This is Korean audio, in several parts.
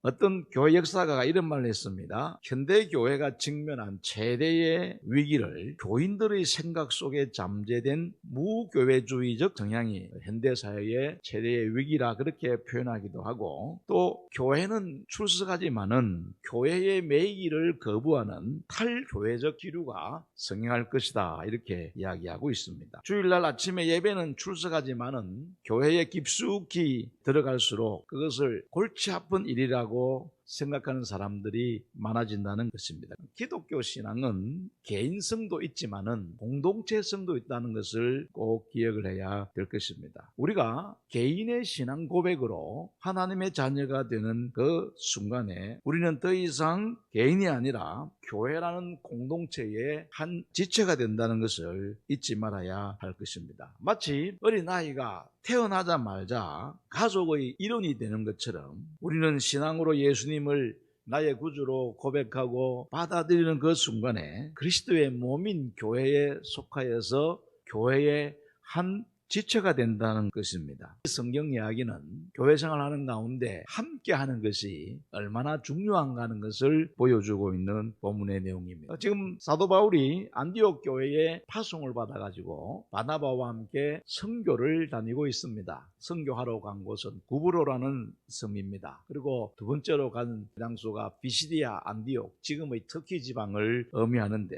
어떤 교회 역사가가 이런 말을 했습니다. 현대 교회가 직면한 최대의 위기를 교인들의 생각 속에 잠재된 무교회주의적 성향이 현대 사회의 최대의 위기라 그렇게 표현하기도 하고, 또 교회는 출석하지만은 교회의 매이기를 거부하는 탈교회적 기류가 성행할 것이다 이렇게 이야기하고 있습니다. 주일날 아침에 예배는 출석하지만은 교회에 깊숙이 들어갈수록 그것을 골치 아픈 일이라고 생각하는 사람들이 많아진다는 것입니다. 기독교 신앙은 개인성도 있지만은 공동체성도 있다는 것을 꼭 기억을 해야 될 것입니다. 우리가 개인의 신앙 고백으로 하나님의 자녀가 되는 그 순간에 우리는 더 이상 개인이 아니라 교회라는 공동체의 한 지체가 된다는 것을 잊지 말아야 할 것입니다. 마치 어린아이가 태어나자마자 가족의 일원이 되는 것처럼 우리는 신앙으로 예수님을 나의 구주로 고백하고 받아들이는 그 순간에 그리스도의 몸인 교회에 속하여서 교회의 한 지체가 된다는 것입니다. 성경 이야기는 교회 생활하는 가운데 함께 하는 것이 얼마나 중요한가 하는 것을 보여주고 있는 본문의 내용입니다. 지금 사도 바울이 안디옥 교회에 파송을 받아가지고 바나바와 함께 선교를 다니고 있습니다. 선교하러 간 곳은 구브로라는 섬입니다. 그리고 두 번째로 간 장소가 비시디아 안디옥, 지금의 터키 지방을 의미하는데,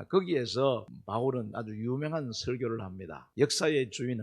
거기에서 바울은 아주 유명한 설교를 합니다. 역사의 주인은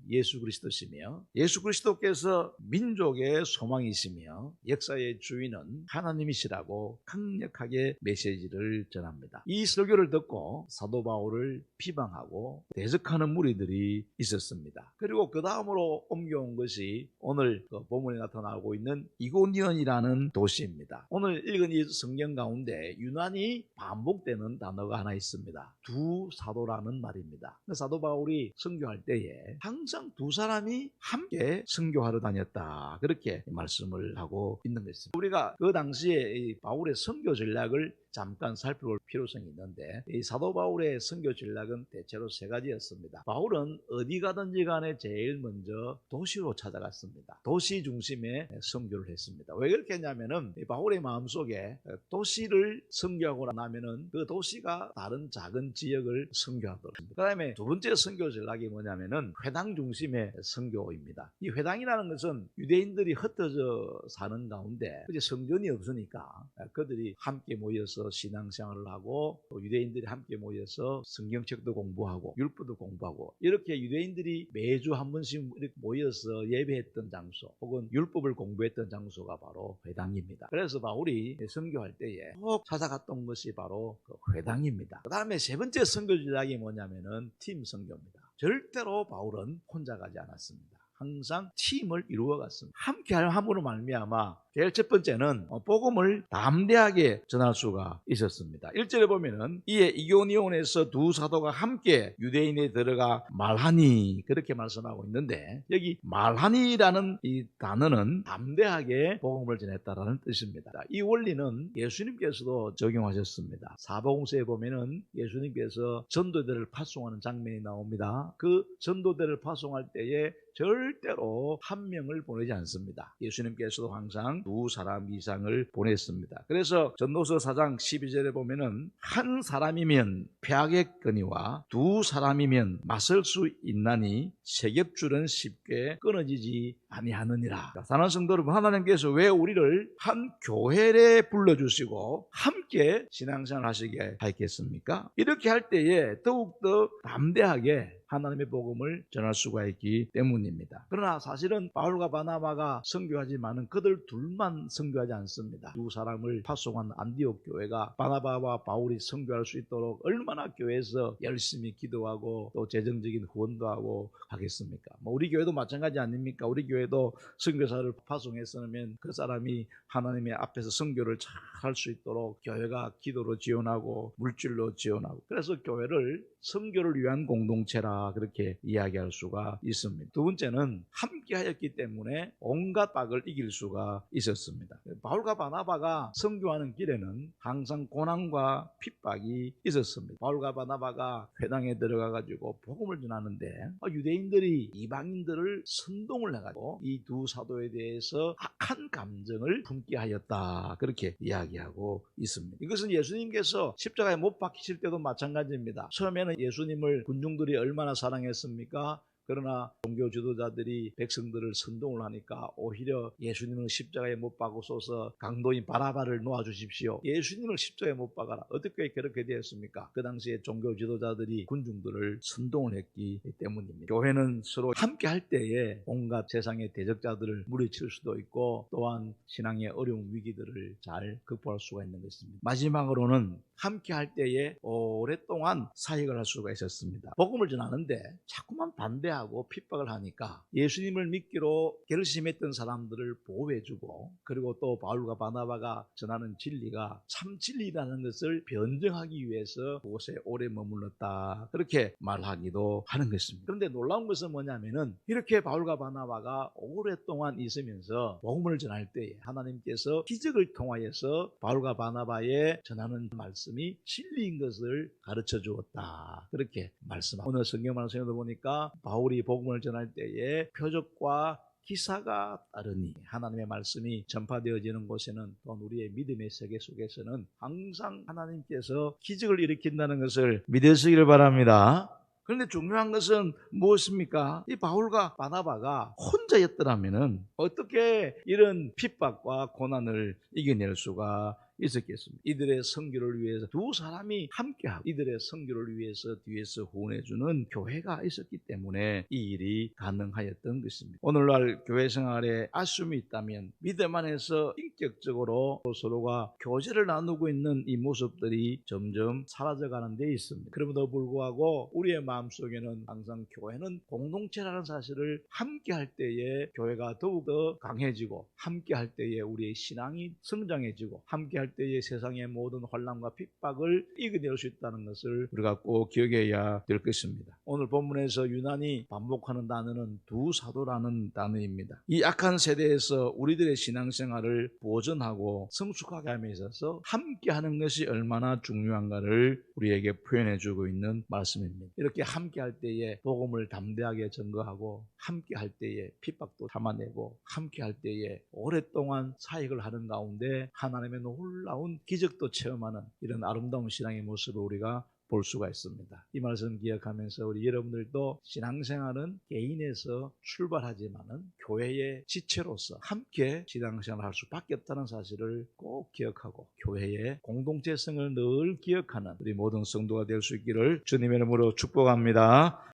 예수 그리스도시며 예수 그리스도께서 민족의 소망이시며 역사의 주인은 하나님이시라고 강력하게 메시지를 전합니다. 이 설교를 듣고 사도 바울을 비방하고 대적하는 무리들이 있었습니다. 그리고 그 다음으로 옮겨온 것이 오늘 본문에 나타나고 있는 이고니온이라는 도시입니다. 오늘 읽은 이 성경 가운데 유난히 반복되는 단어가 하나 있습니다. 두 사도라는 말입니다. 사도 바울이 선교할 때에 항상 두 사람이 함께 선교하러 다녔다 그렇게 말씀을 하고 있는 것입니다. 우리가 그 당시에 이 바울의 선교 전략을 잠깐 살펴볼 필요성이 있는데, 이 사도 바울의 선교 전략은 대체로 세 가지였습니다. 바울은 어디 가든지 간에 제일 먼저 도시로 찾아갔습니다. 도시 중심의 선교를 했습니다. 왜 그렇게 했냐면은 바울의 마음속에 도시를 선교하고 나면은 그 도시가 다른 작은 지역을 선교하도록. 그 다음에 두 번째 선교 전략이 뭐냐면은 회당 중심의 선교입니다. 이 회당이라는 것은 유대인들이 흩어져 사는 가운데 이제 성전이 없으니까 그들이 함께 모여서 신앙생활을 하고, 또 유대인들이 함께 모여서 성경책도 공부하고 율법도 공부하고, 이렇게 유대인들이 매주 한 번씩 이렇게 모여서 예배했던 장소 혹은 율법을 공부했던 장소가 바로 회당입니다. 그래서 바울이 선교할 때에 꼭 찾아갔던 것이 바로 그 회당입니다. 그 다음에 세 번째 선교 전략이 뭐냐면은 팀 선교입니다. 절대로 바울은 혼자 가지 않았습니다. 항상 팀을 이루어 갔습니다. 함께 함으로 말미암아 제일 첫 번째는 복음을 담대하게 전할 수가 있었습니다. 1절에 보면은 이에 이고니온에서 두 사도가 함께 유대인에 들어가 말하니 그렇게 말씀하고 있는데, 여기 말하니라는 이 단어는 담대하게 복음을 전했다라는 뜻입니다. 이 원리는 예수님께서도 적용하셨습니다. 사복음서에 보면은 예수님께서 전도대를 파송하는 장면이 나옵니다. 그 전도대를 파송할 때에 절대로 한 명을 보내지 않습니다. 예수님께서도 항상 두 사람 이상을 보냈습니다. 그래서 전도서 4장 12절에 보면은 한 사람이면 패하겠거니와 두 사람이면 맞설 수 있나니 세 겹줄은 쉽게 끊어지지 아니하느니라. 사랑하는 성도 여러분, 하나님께서 왜 우리를 한 교회에 불러주시고 함께 신앙생활 하시게 하겠습니까? 이렇게 할 때에 더욱더 담대하게 하나님의 복음을 전할 수가 있기 때문입니다. 그러나 사실은 바울과 바나바가 선교하지만은 그들 둘만 선교하지 않습니다. 두 사람을 파송한 안디옥 교회가 바나바와 바울이 선교할 수 있도록 얼마나 교회에서 열심히 기도하고 또 재정적인 후원도 하고 하겠습니까? 우리 교회도 마찬가지 아닙니까? 우리 교회도 선교사를 파송했으면 그 사람이 하나님의 앞에서 선교를 잘 할 수 있도록 교회가 기도로 지원하고 물질로 지원하고, 그래서 교회를 선교를 위한 공동체라 했다, 그렇게 이야기할 수가 있습니다. 두 번째는 함께하였기 때문에 온갖 박을 이길 수가 있었습니다. 바울과 바나바가 선교하는 길에는 항상 고난과 핍박이 있었습니다. 바울과 바나바가 회당에 들어가 가지고 복음을 전하는데 유대인들이 이방인들을 선동을 해가지고 이 두 사도에 대해서 악한 감정을 품게 하였다, 그렇게 이야기하고 있습니다. 이것은 예수님께서 십자가에 못 박히실 때도 마찬가지입니다. 처음에는 예수님을 군중들이 얼마나 사랑했습니까? 그러나 종교 지도자들이 백성들을 선동을 하니까 오히려 예수님을 십자가에 못 박으소서, 강도인 바라바를 놓아주십시오. 예수님을 십자가에 못 박아라. 어떻게 그렇게 되었습니까? 그 당시에 종교 지도자들이 군중들을 선동을 했기 때문입니다. 교회는 서로 함께 할 때에 온갖 세상의 대적자들을 물리칠 수도 있고, 또한 신앙의 어려운 위기들을 잘 극복할 수가 있는 것입니다. 마지막으로는 함께 할 때에 오랫동안 사역을 할 수가 있었습니다. 복음을 전하는데 자꾸만 반대하고 핍박을 하니까 예수님을 믿기로 결심했던 사람들을 보호해주고, 그리고 또 바울과 바나바가 전하는 진리가 참 진리라는 것을 변증하기 위해서 그곳에 오래 머물렀다, 그렇게 말하기도 하는 것입니다. 그런데 놀라운 것은 뭐냐면은 이렇게 바울과 바나바가 오랫동안 있으면서 복음을 전할 때에 하나님께서 기적을 통하여서 바울과 바나바의 전하는 말씀이 진리인 것을 가르쳐 주었다, 그렇게 말씀합니다. 오늘 성경 말씀에도 보니까 바울이 복음을 전할 때에 표적과 기사가 따르니, 하나님의 말씀이 전파되어지는 곳에는, 또 우리의 믿음의 세계 속에서는 항상 하나님께서 기적을 일으킨다는 것을 믿으시길 바랍니다. 그런데 중요한 것은 무엇입니까? 이 바울과 바나바가 혼자였더라면 어떻게 이런 핍박과 고난을 이겨낼 수가 있었겠습니다. 이들의 선교를 위해서 두 사람이 함께하고 이들의 선교를 위해서 뒤에서 후원해주는 교회가 있었기 때문에 이 일이 가능하였던 것입니다. 오늘날 교회 생활에 아쉬움이 있다면 믿음 안에서 인격적으로 서로가 교제를 나누고 있는 이 모습들이 점점 사라져가는 데 있습니다. 그럼에도 불구하고 우리의 마음속에는 항상 교회는 공동체라는 사실을 함께할 때에 교회가 더욱더 강해지고, 함께할 때에 우리의 신앙이 성장해지고, 함께할 때에 세상의 모든 환난과 핍박을 이겨낼 수 있다는 것을 우리가 꼭 기억해야 될 것입니다. 오늘 본문에서 유난히 반복하는 단어는 두 사도라는 단어입니다. 이 악한 세대에서 우리들의 신앙생활을 보존하고 성숙하게 함에 있어서 함께하는 것이 얼마나 중요한가를 우리에게 표현해주고 있는 말씀입니다. 이렇게 함께할 때에 복음을 담대하게 전거하고, 함께할 때에 핍박도 참아내고, 함께할 때에 오랫동안 사역을 하는 가운데 하나님의 놀라운 기적도 체험하는 이런 아름다운 신앙의 모습을 우리가 볼 수가 있습니다. 이 말씀 기억하면서 우리 여러분들도 신앙생활은 개인에서 출발하지만은 교회의 지체로서 함께 신앙생활을 할 수밖에 없다는 사실을 꼭 기억하고, 교회의 공동체성을 늘 기억하는 우리 모든 성도가 될 수 있기를 주님의 이름으로 축복합니다.